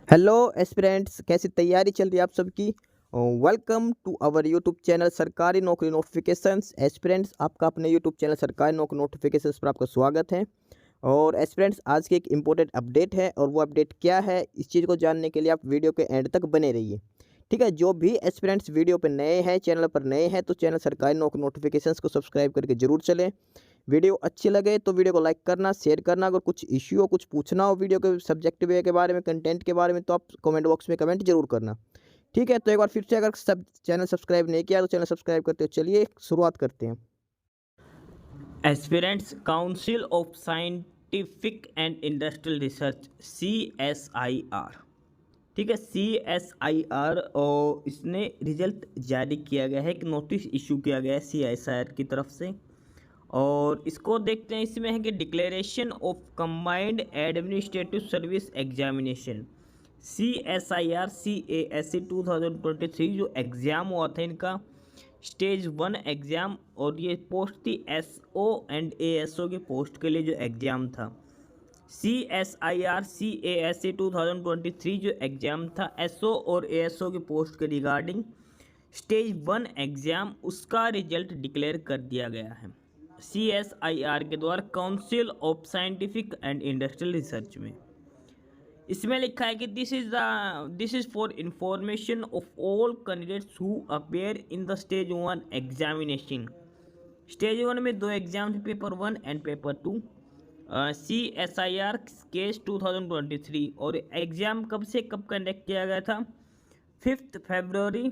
Hello aspirants, कैसी तैयारी चल रही है आप सबकी। Welcome to our YouTube channel सरकारी नौकरी नोटिफिकेशंस। एस्पिरेंट्स, आपका अपने यूट्यूब चैनल सरकारी नौकरी नोटिफिकेशंस पर आपका स्वागत है। और एस्पिरेंट्स, आज की एक इम्पोर्टेंट अपडेट है और वो अपडेट क्या है, इस चीज़ को जानने के लिए आप वीडियो के एंड तक बने रहिए। ठीक है, जो भी एस्पिरेंट्स वीडियो पर नए हैं, चैनल पर नए हैं, तो चैनल सरकारी नौकरी नोटिफिकेशंस को सब्सक्राइब करके जरूर चलें। वीडियो अच्छी लगे तो वीडियो को लाइक करना, शेयर करना। अगर कुछ इश्यू हो, कुछ पूछना हो वीडियो के सब्जेक्ट वे के बारे में, कंटेंट के बारे में, तो आप कमेंट बॉक्स में कमेंट जरूर करना। ठीक है, तो एक बार फिर से, अगर सब चैनल सब्सक्राइब नहीं किया तो चैनल सब्सक्राइब करते हो। चलिए शुरुआत करते हैं। Aspirants council of scientific and industrial research CSIR। ठीक है, CSIR और इसने रिजल्ट जारी किया गया है, एक नोटिस इशू किया गया है CSIR की तरफ से। और इसको देखते हैं, इसमें है कि declaration of combined administrative service examination CSIR CASE 2023 जो एग्ज़ाम हुआ था इनका स्टेज 1 एग्ज़ाम, और ये पोस्ट थी SO एंड ASO के पोस्ट के लिए जो एग्ज़ाम था। CSIR CASE 2023 जो एग्ज़ाम था SO और ASO के पोस्ट के रिगार्डिंग स्टेज 1 एग्ज़ाम, उसका रिजल्ट डिक्लेयर कर दिया गया है CSIR के द्वारा council of scientific and industrial research में। इसमें लिखा है कि this is for information of all candidates who appear in the stage 1 examination. Stage 1 में दो एग्जाम थे, paper 1 and paper 2। CSIR case 2023, और एग्ज़ाम कब से कब कंडक्ट किया गया था, 5 फरवरी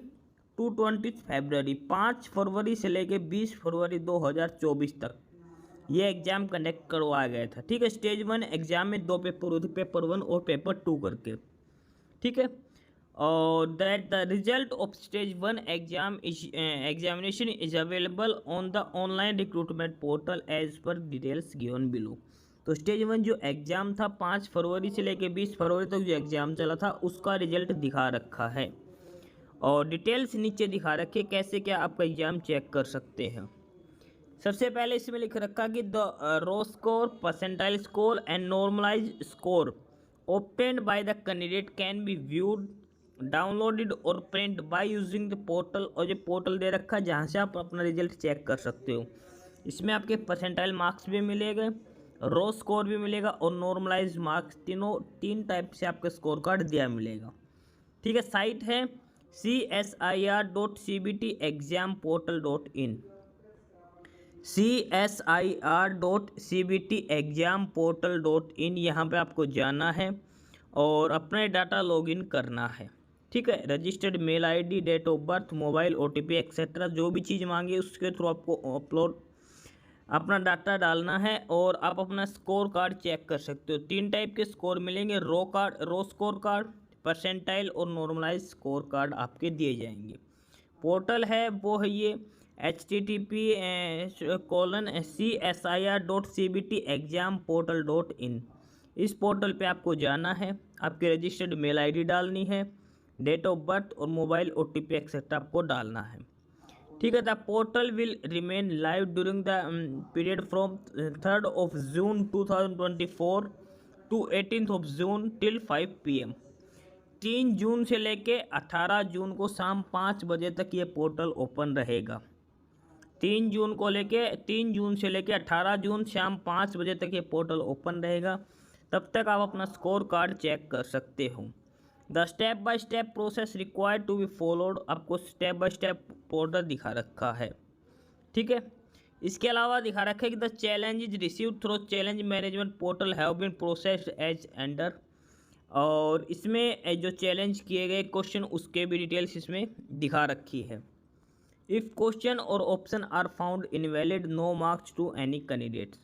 टू 20 फरवरी, 5 फरवरी से लेके 20 फरवरी 2024 तक ये एग्ज़ाम कंडक्ट करवाया गया था। ठीक है, स्टेज 1 एग्ज़ाम में दो पेपर होते, पेपर 1 और पेपर 2 करके। ठीक है, और that the result of stage 1 examination is available on the online recruitment portal as per details given below. तो स्टेज 1 जो एग्ज़ाम था 5 फरवरी से लेकर 20 फरवरी तक जो एग्ज़ाम चला था, उसका रिजल्ट दिखा रखा है और डिटेल्स नीचे दिखा रखे कैसे क्या आपका एग्ज़ाम चेक कर सकते हैं। सबसे पहले इसमें लिख रखा कि the raw score, percentile score and normalize score obtained by the candidate can be viewed, downloaded और print by using the portal. और जो पोर्टल दे रखा है जहाँ से आप अपना रिजल्ट चेक कर सकते हो। इसमें आपके परसेंटाइल मार्क्स भी मिलेगा, रो स्कोर भी मिलेगा और नॉर्मलाइज मार्क्स, तीन टाइप से आपका स्कोर कार्ड दिया मिलेगा। ठीक है, साइट है CSIR.cbtexamportal.in, CSIR.cbtexamportal.in, यहाँ पे आपको जाना है और अपने डाटा लॉगिन करना है। ठीक है, registered mail ID, date of birth, mobile, OTP etcetera, जो भी चीज़ मांगी उसके थ्रू आपको अपलोड अपना डाटा डालना है और आप अपना स्कोर कार्ड चेक कर सकते हो। तीन टाइप के स्कोर मिलेंगे, रो स्कोर कार्ड, परसेंटाइल और नॉर्मलाइज स्कोर कार्ड आपके दिए जाएंगे। पोर्टल है वो है ये http://CSIR.cbtexamportal.in। इस पोर्टल पे आपको जाना है, आपकी रजिस्टर्ड मेल आईडी डालनी है, डेट ऑफ बर्थ और मोबाइल OTP एक्सेट्रा आपको डालना है। ठीक है, the portal will remain live during the period from 3rd of June 2024 to 18th of June till 5 PM। 3 जून से लेके 18 जून को शाम 5 बजे तक ये पोर्टल ओपन रहेगा। 3 जून से लेके 18 जून शाम 5 बजे तक ये पोर्टल ओपन रहेगा। तब तक आप अपना स्कोर कार्ड चेक कर सकते हो। The step by step process required to be followed, आपको स्टेप बाय स्टेप पोर्टल दिखा रखा है। ठीक है, इसके अलावा दिखा रखा है कि the challenge is received through challenge management portal have been processed as under. और इसमें जो चैलेंज किए गए क्वेश्चन उसके भी डिटेल्स इसमें दिखा रखी है। इफ़ क्वेश्चन और option are found invalid, no marks to any candidates.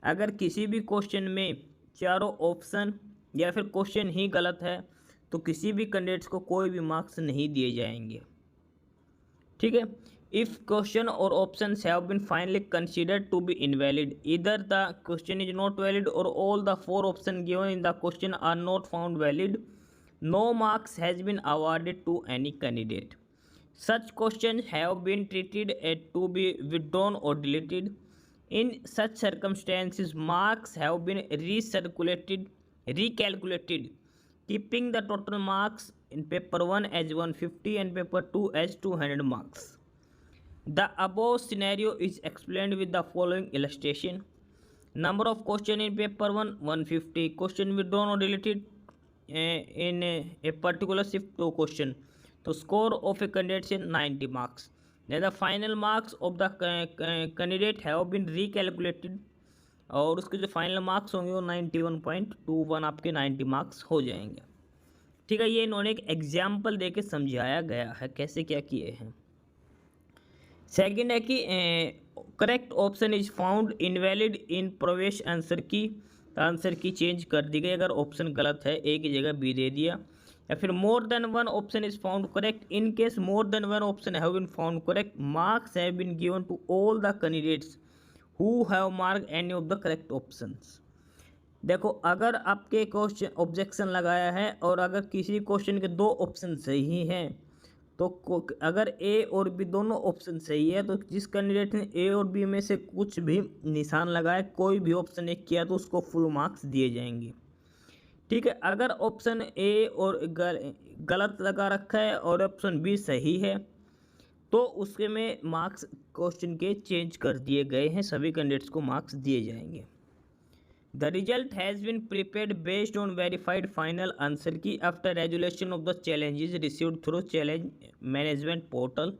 अगर किसी भी क्वेश्चन में चारों ऑप्शन या फिर क्वेश्चन ही गलत है तो किसी भी कैंडिडेट्स को कोई भी मार्क्स नहीं दिए जाएंगे। ठीक है, इफ़ क्वेश्चन और option have been finally considered to be invalid, इधर the question is not valid और all the 4 option given in the question are not found valid, no marks has been awarded to any candidate. Such questions have been treated to be withdrawn or deleted. In such circumstances, marks have been recalculated keeping the total marks in paper 1 as 150 and paper 2 as 200 marks. The above scenario is explained with the following illustration. Number of question in paper 1 150, question with दोनों related in a particular shift to question. So score of a candidate is 90 marks. Then the final marks of the candidate have been recalculated और उसके जो final marks होंगे वो 91.21 आपके 90 marks हो जाएंगे। ठीक है, ये इन्होंने एक एग्जाम्पल देके समझाया गया है कैसे क्या किए हैं। सेकंड है कि correct option is found invalid in प्रवेश आंसर की, आंसर की चेंज कर दी गई अगर ऑप्शन गलत है, ए की जगह बी दे दिया। या फिर more than one option is found correct, in case more than one option have been found correct, marks have been given to all the candidates who have mark any of the correct options. देखो, अगर आपके question objection लगाया है और अगर किसी question के दो ऑप्शन सही हैं तो अगर ए और बी दोनों ऑप्शन सही है तो जिस कैंडिडेट ने ए और बी में से कुछ भी निशान लगाया, कोई भी ऑप्शन एक किया तो उसको फुल मार्क्स दिए जाएंगे। ठीक है, अगर ऑप्शन ए और गलत लगा रखा है और ऑप्शन बी सही है तो उसके में मार्क्स क्वेश्चन के चेंज कर दिए गए हैं, सभी कैंडिडेट्स को मार्क्स दिए जाएंगे। The result has been prepared based on verified final answer key after resolution of the challenges received through challenge management portal.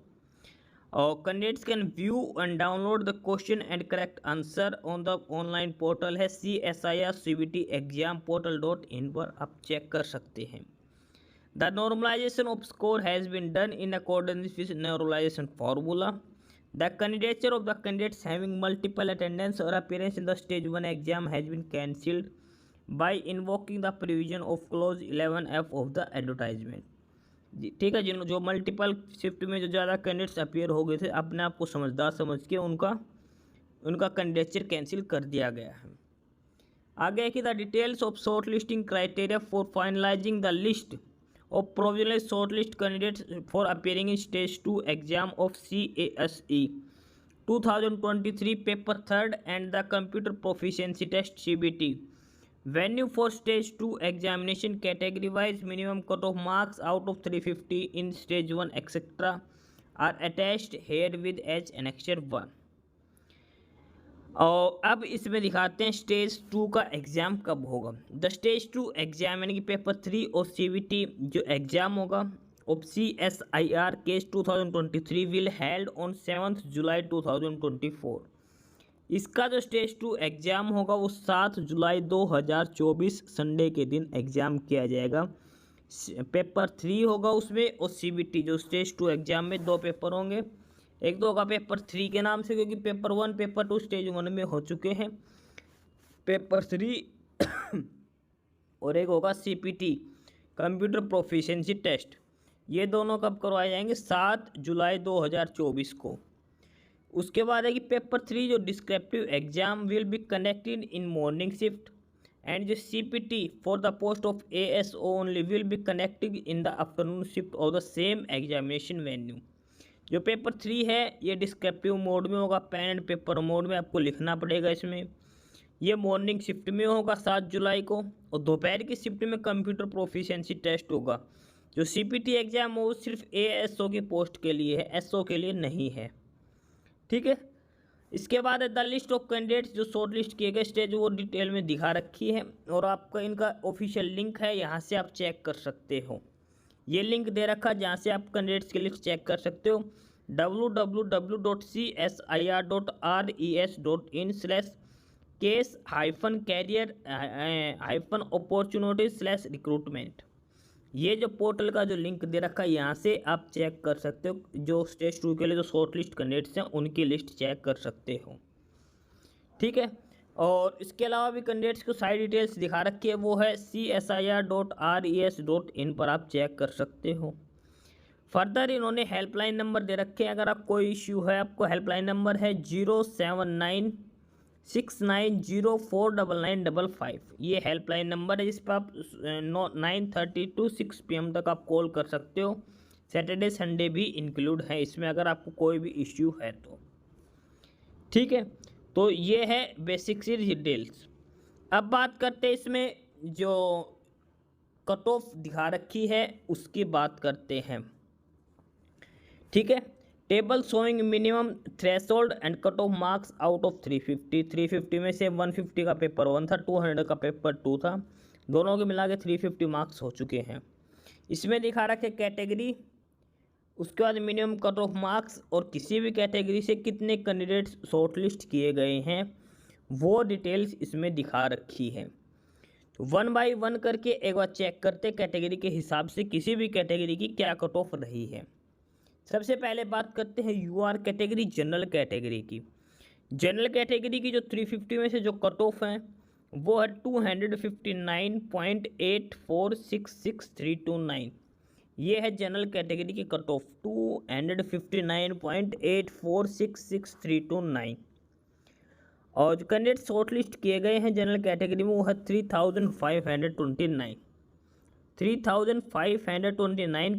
और candidates can view and download the question and correct answer on the online portal है CSIR CBT exam portal.in पर आप check कर सकते हैं। The normalization of score has been done in accordance with normalization formula. The candidature of the candidates having multiple attendance or appearance in the stage 1 exam has been cancelled by invoking the provision of clause 11F of the advertisement. ठीक है, जो multiple shift में जो ज़्यादा candidates appear हो गए थे, अपने आप को समझदार समझ के उनका कैंडिडेचर कैंसिल कर दिया गया है। आगे कि the details of shortlisting criteria for finalising the list of provisionally shortlist candidates for appearing in stage 2 exam of CASE 2023 paper 3rd and the computer proficiency test CBT. Venue for stage 2 examination category wise minimum cutoff marks out of 350 in stage 1 etc. are attached here with as annexure 1. और अब इसमें दिखाते हैं stage 2 का exam कब होगा। The stage 2 exam यानी कि पेपर 3 और CBT जो एग्ज़ाम होगा of CSIR case 2023 will held on 7 जुलाई 2024। इसका जो स्टेज 2 एग्ज़ाम होगा वो 7 जुलाई 2024 संडे के दिन एग्ज़ाम किया जाएगा। पेपर 3 होगा उसमें और CBT जो स्टेज 2 एग्ज़ाम में 2 पेपर होंगे, एक तो होगा पेपर 3 के नाम से क्योंकि पेपर 1 पेपर 2 स्टेज 1 में हो चुके हैं, पेपर 3 और एक होगा CPT कंप्यूटर प्रोफिशिएंसी टेस्ट। ये दोनों कब करवाए जाएंगे? 7 जुलाई 2024 को। उसके बाद है कि पेपर 3 जो descriptive exam will be conducted in morning shift and जो CPT for the post of ASO only will be conducted in the afternoon shift of the same examination venue. जो पेपर 3 है ये डिस्क्रिप्टिव मोड में होगा, pen and paper mode में आपको लिखना पड़ेगा इसमें। ये मॉर्निंग शिफ्ट में होगा 7 जुलाई को और दोपहर की शिफ्ट में कंप्यूटर प्रोफिशिएंसी टेस्ट होगा। जो CPT एग्ज़ाम हो वो सिर्फ ASO की पोस्ट के लिए है, SO के लिए नहीं है। ठीक है, इसके बाद है द लिस्ट ऑफ कैंडिडेट्स जो शॉर्ट लिस्ट किए गए स्टेज वो डिटेल में दिखा रखी है और आपका इनका ऑफिशियल लिंक है, यहाँ से आप चेक कर सकते हो। ये लिंक दे रखा है जहाँ से आप कैंडिडेट्स की लिस्ट चेक कर सकते हो www.cs.ir.in/case-career-opportunities/recruitment। ये जो पोर्टल का जो लिंक दे रखा है यहाँ से आप चेक कर सकते हो, जो स्टेज 2 के लिए जो शॉर्ट लिस्ट कैंडिडेट्स हैं उनकी लिस्ट चेक कर सकते हो। ठीक है, और इसके अलावा भी कैंडिडेट्स को सारी डिटेल्स दिखा रखी है, वो है CSIR.res.in पर आप चेक कर सकते हो। फर्दर इन्होंने हेल्पलाइन नंबर दे रखे हैं, अगर आप कोई इश्यू है आपको हेल्पलाइन नंबर है 07969049955। ये हेल्पलाइन नंबर है जिस पर आप 9:30 to 6 PM तक आप कॉल कर सकते हो। सैटरडे संडे भी इंक्लूड है इसमें अगर आपको कोई भी इश्यू है तो। ठीक है, तो ये है बेसिक सी डिटेल्स। अब बात करते हैं इसमें जो कट ऑफ दिखा रखी है उसकी बात करते हैं। ठीक है, table showing minimum threshold and cut off marks out of 350 में से 150 का पेपर 1 था, 200 का पेपर 2 था, दोनों के मिला के 350 मार्क्स हो चुके हैं। इसमें दिखा रखे कैटेगरी, उसके बाद मिनिमम कट ऑफ मार्क्स और किसी भी कैटेगरी से कितने कैंडिडेट्स शॉर्टलिस्ट किए गए हैं वो डिटेल्स इसमें दिखा रखी है। तो 1 बाय 1 करके एक बार चेक करते कैटेगरी के हिसाब से किसी भी कैटेगरी की क्या कट ऑफ रही है। सबसे पहले बात करते हैं यूआर कैटेगरी, जनरल कैटेगरी की। जनरल कैटेगरी की जो 350 में से जो कट ऑफ है वो है 259.84666329। ये है जनरल कैटेगरी की कट ऑफ 259.84666329। और जो कैंडिडेट शॉर्टलिस्ट किए गए हैं जनरल कैटेगरी में वो है 3529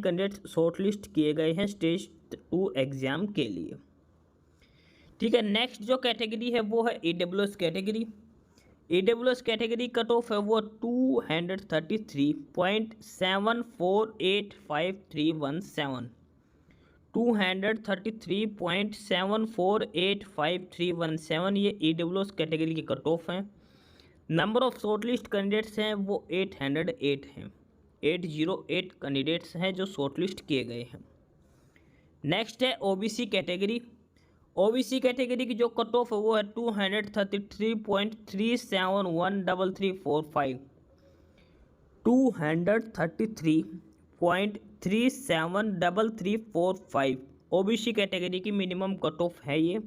कैंडिडेट्स शॉर्टलिस्ट किए गए हैं स्टेज 2 एग्ज़ाम के लिए। ठीक है, नेक्स्ट जो कैटेगरी है वो है EWS category. EWS category cut off है वो 233.74855317 233.74855317 ये EWS कैटेगरी की कट ऑफ है। नंबर ऑफ शॉर्टलिस्ट कैंडिडेट्स हैं वो 808 हैं, 808 कैंडिडेट्स हैं जो शॉर्टलिस्ट किए गए हैं। नेक्स्ट है OBC कैटेगरी। OBC कैटेगरी की जो कट ऑफ है वो है 233.3713345 233.3713345 OBC कैटेगरी की मिनिमम कट ऑफ है ये।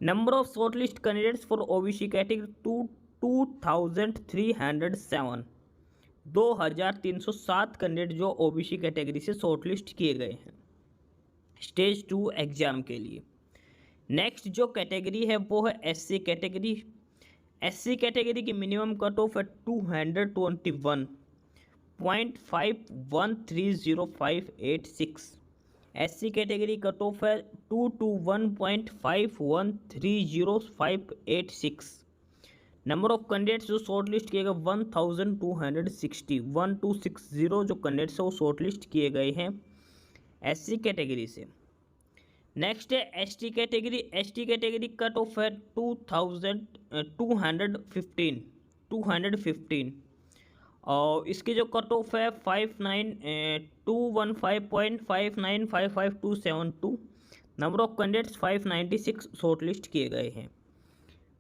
Number of shortlist candidates for OBC category 2307 2307 candidate जो OBC कैटेगरी से शॉर्टलिस्ट किए गए हैं स्टेज 2 एग्जाम के लिए। नेक्स्ट जो कैटेगरी है वो है SC कैटेगरी। SC कैटेगरी की मिनिमम कट ऑफ है 221.513056। SC कैटेगरी कट ऑफ है 221.513056। नंबर ऑफ कैंडिडेट्स जो शॉर्टलिस्ट किए गए 1260 जो कैंडिडेट्स है वो शॉर्टलिस्ट किए गए हैं SC कैटेगरी से। नेक्स्ट है ST category. ST category cut off है 215 और इसकी जो कट ऑफ है 215.59555272। नंबर ऑफ कैंडिडेट्स 596 शॉर्टलिस्ट किए गए हैं।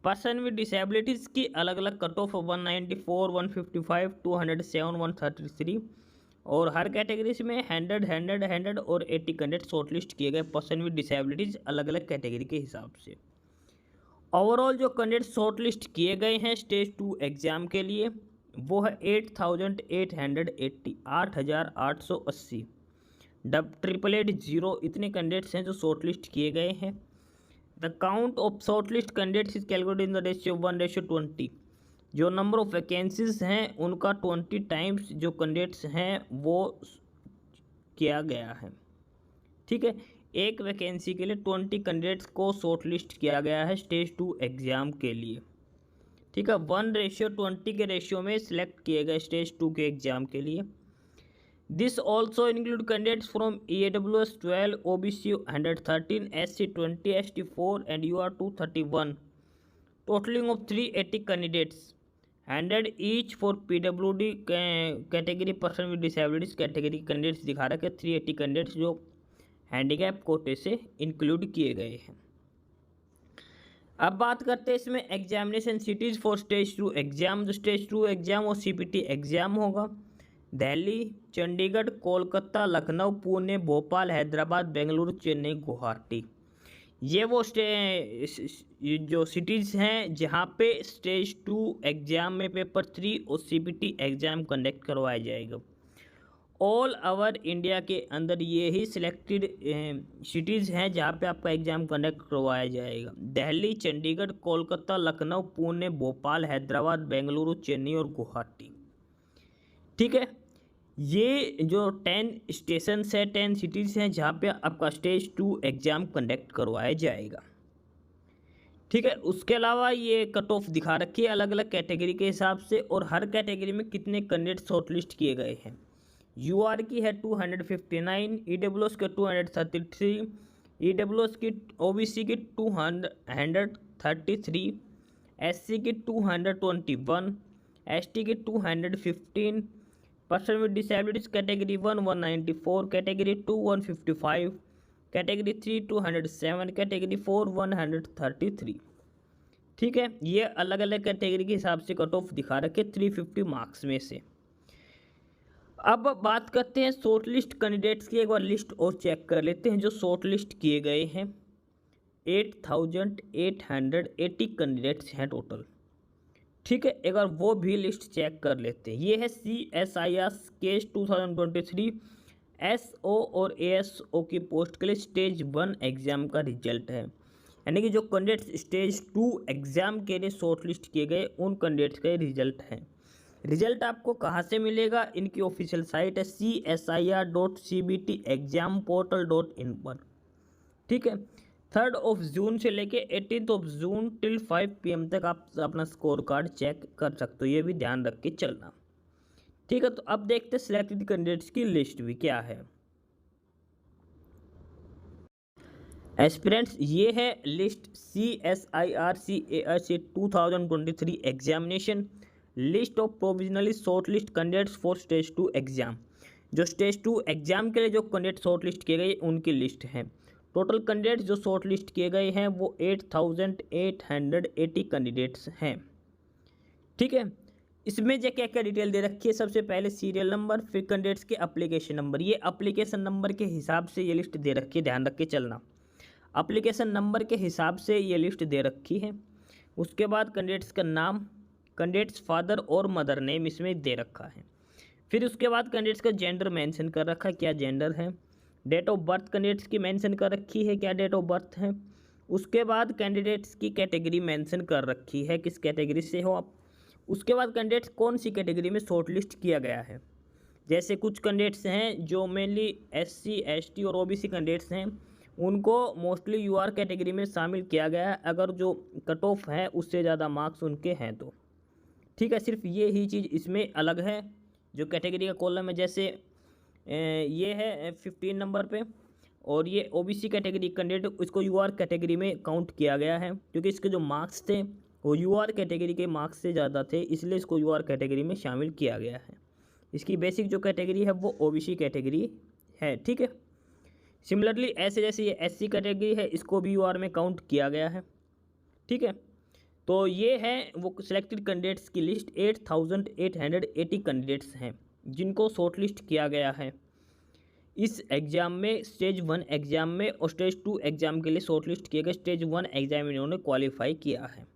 पर्सन विद डिसेबिलिटीज़ की अलग अलग कट ऑफ 194, 155, 207, 133 और हर कैटेगरी में 100 और 80 कैंडिडेट शॉर्टलिस्ट किए गए पर्सन विद डिसेबिलिटीज़ अलग अलग कैटेगरी के हिसाब से। ओवरऑल जो कैंडिडेट शॉर्टलिस्ट किए गए हैं स्टेज 2 एग्ज़ाम के लिए वो है 8880 8880 888 इतने कैंडिडेट्स हैं जो शॉर्टलिस्ट किए गए हैं। The count of shortlist candidates is calculated in the ratio 1:20। जो नंबर ऑफ वैकेंसीज हैं उनका 20 टाइम्स जो कैंडिडेट्स हैं वो किया गया है। ठीक है, एक वैकेंसी के लिए 20 कैंडिडेट्स को शॉर्टलिस्ट किया गया है स्टेज 2 एग्ज़ाम के लिए। ठीक है, 1:20 के रेशियो में सिलेक्ट किए गए स्टेज 2 के एग्ज़ाम के लिए। This also include candidates from EWS 12, OBC 113, SC 20, ST 4 and UR 231, totaling of 380 candidates, 100 each for PWD category person with disabilities category candidates दिखा रहा है कि 380 कैंडिडेट्स जो हैंडीकैप कोटे से इंक्लूड किए गए हैं। अब बात करते हैं इसमें examination cities for stage 2 exam. जो स्टेज 2 एग्ज़ाम वो CPT एग्ज़ाम होगा। दिल्ली, चंडीगढ़, कोलकाता, लखनऊ, पुणे, भोपाल, हैदराबाद, बेंगलुरु, चेन्नई, गुवाहाटी, ये वो जो सिटीज़ हैं जहाँ पे स्टेज 2 एग्ज़ाम में पेपर 3 और CPT एग्ज़ाम कंडक्ट करवाया जाएगा। ऑल ओवर इंडिया के अंदर ये ही सिलेक्टेड सिटीज़ हैं जहाँ पे आपका एग्ज़ाम कंडक्ट करवाया जाएगा। दिल्ली, चंडीगढ़, कोलकाता, लखनऊ, पुणे, भोपाल, हैदराबाद, बेंगलुरु, चेन्नई और गुवाहाटी। ठीक है, ये जो 10 स्टेशन है 10 सिटीज़ हैं जहाँ पे आपका स्टेज 2 एग्ज़ाम कंडक्ट करवाया जाएगा। ठीक है। उसके अलावा ये कट ऑफ दिखा रखी है अलग अलग कैटेगरी के हिसाब से, और हर कैटेगरी में कितने कैंडिडेट शॉर्टलिस्ट किए गए हैं। यूआर की है 259, ईडब्ल्यूएस के 233, ईडब्ल्यूएस की ओबीसी की 233, एससी की 221, एसटी की 215, person with disabilities category 1 194, category 2 155, category 3 207, category 4 133। ठीक है, ये अलग अलग कैटेगरी के हिसाब से कट ऑफ दिखा रखे 350 मार्क्स में से। अब बात करते हैं शॉर्ट लिस्ट कैंडिडेट्स की। एक बार लिस्ट और चेक कर लेते हैं जो शॉर्ट लिस्ट किए गए हैं। 8880 कैंडिडेट्स हैं टोटल। ठीक है, एक बार वो भी लिस्ट चेक कर लेते हैं। ये है CSIR केस 2023 SO और ASO की पोस्ट के लिए स्टेज 1 एग्ज़ाम का रिजल्ट है। यानी कि जो कैंडिडेट्स स्टेज 2 एग्ज़ाम के लिए शॉर्ट लिस्ट किए गए उन कैंडिडेट्स का रिजल्ट है। रिजल्ट आपको कहाँ से मिलेगा? इनकी ऑफिशियल साइट है csir.cbtexamportal.in पर। ठीक है, 3 जून से लेके 18 जून टिल 5 PM तक आप अपना स्कोर कार्ड चेक कर सकते हो, ये भी ध्यान रख के चलना। ठीक है, तो अब देखते हैं सिलेक्टेड कैंडिडेट्स की लिस्ट भी क्या है। एस्पिरेंट्स, ये है list CSIR CAIC 2023 examination list of provisionally short list candidates for stage 2 exam. जो स्टेज 2 एग्जाम के लिए जो कैंडिडेट शॉर्ट लिस्ट किए गए उनकी लिस्ट है। टोटल कैंडिडेट्स जो शॉर्ट लिस्ट किए गए हैं वो 8880 कैंडिडेट्स हैं। ठीक है, इसमें जो क्या क्या डिटेल दे रखी है, सबसे पहले सीरियल नंबर, फिर कैंडिडेट्स के एप्लीकेशन नंबर। ये एप्लीकेशन नंबर के हिसाब से ये लिस्ट दे रखी है, ध्यान रख के चलना। एप्लीकेशन नंबर के हिसाब से ये लिस्ट दे रखी है। उसके बाद कैंडिडेट्स का नाम, कैंडिडेट्स फादर और मदर नेम इसमें दे रखा है। फिर उसके बाद कैंडिडेट्स का जेंडर मेंशन कर रखा है, क्या जेंडर है। डेट ऑफ बर्थ कैंडिडेट्स की मेंशन कर रखी है, क्या डेट ऑफ बर्थ है। उसके बाद कैंडिडेट्स की कैटेगरी मेंशन कर रखी है, किस कैटेगरी से हो आप। उसके बाद कैंडिडेट्स कौन सी कैटेगरी में शॉर्ट लिस्ट किया गया है। जैसे कुछ कैंडिडेट्स हैं जो मेनली SC ST और OBC कैंडिडेट्स हैं, उनको मोस्टली UR कैटेगरी में शामिल किया गया है, अगर जो कट ऑफ है उससे ज़्यादा मार्क्स उनके हैं तो। ठीक है, सिर्फ ये ही चीज़ इसमें अलग है। जो कैटेगरी का कॉलम है, जैसे ये है 15 नंबर पे, और ये OBC कैटेगरी कैंडिडेट, इसको UR कैटेगरी में काउंट किया गया है क्योंकि इसके जो मार्क्स थे वो UR कैटेगरी के मार्क्स से ज़्यादा थे, इसलिए इसको UR कैटेगरी में शामिल किया गया है। इसकी बेसिक जो कैटेगरी है वो OBC कैटेगरी है। ठीक है, सिमिलरली ऐसे जैसे ये SC कैटेगरी है, इसको भी UR में काउंट किया गया है। ठीक है, तो ये है वो सिलेक्टेड कैंडिडेट्स की लिस्ट। 8880 कैंडिडेट्स हैं जिनको शॉर्ट लिस्ट किया गया है इस एग्ज़ाम में, स्टेज 1 एग्ज़ाम में। और स्टेज 2 एग्ज़ाम के लिए शॉर्ट लिस्ट किए गए, स्टेज 1 एग्ज़ाम इन्होंने क्वालिफाई किया है।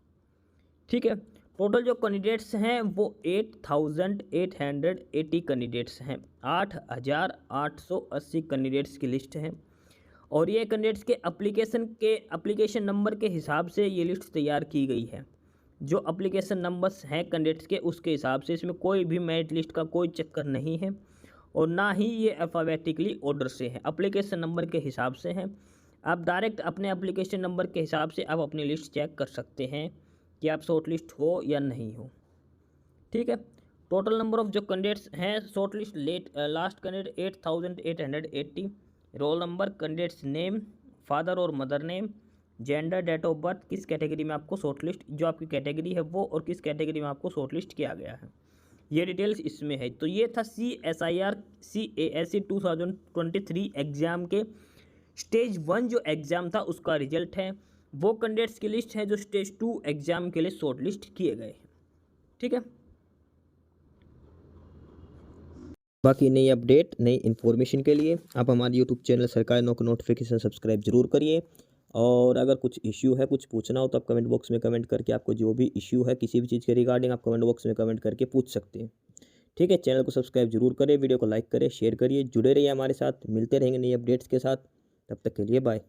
ठीक है, टोटल जो कैंडिडेट्स हैं वो 8880 कैंडिडेट्स हैं। 8880 कैंडिडेट्स की लिस्ट है, और ये कैंडिडेट्स के एप्लीकेशन नंबर के हिसाब से ये लिस्ट तैयार की गई है। जो एप्लीकेशन नंबर्स हैं कैंडिडेट्स के, उसके हिसाब से, इसमें कोई भी मेरिट लिस्ट का कोई चक्कर नहीं है, और ना ही ये अल्फ़ाबेटिकली ऑर्डर से है, एप्लीकेशन नंबर के हिसाब से है। आप डायरेक्ट अपने एप्लीकेशन नंबर के हिसाब से आप अपनी लिस्ट चेक कर सकते हैं कि आप शॉर्ट लिस्ट हो या नहीं हो। ठीक है, टोटल नंबर ऑफ जो कैंडिडेट्स हैं short list last candidate 8880। Roll number, candidates name, father और mother name, gender, date of birth, किस कैटेगरी में आपको शॉर्ट लिस्ट, जो आपकी कैटेगरी है वो, और किस कैटेगरी में आपको शॉर्ट लिस्ट किया गया है, ये डिटेल्स इसमें है। तो ये था CSIR CAIC 2023 एग्ज़ाम के स्टेज 1 जो एग्ज़ाम था उसका रिजल्ट है। वो कैंडिडेट्स की लिस्ट है जो स्टेज 2 एग्ज़ाम के लिए शॉर्ट लिस्ट किए गए हैं। ठीक है, बाकी नई अपडेट, नई इन्फॉर्मेशन के लिए आप हमारे यूट्यूब चैनल सरकारी नौकरी नोटिफिकेशन सब्सक्राइब जरूर करिए। और अगर कुछ इश्यू है, कुछ पूछना हो तो आप कमेंट बॉक्स में कमेंट करके, आपको जो भी इश्यू है किसी भी चीज़ के रिगार्डिंग, आप कमेंट बॉक्स में कमेंट करके पूछ सकते हैं। ठीक है, चैनल को सब्सक्राइब जरूर करें, वीडियो को लाइक करें, शेयर करिए, जुड़े रहिए हमारे साथ। मिलते रहेंगे नई अपडेट्स के साथ, तब तक के लिए बाय।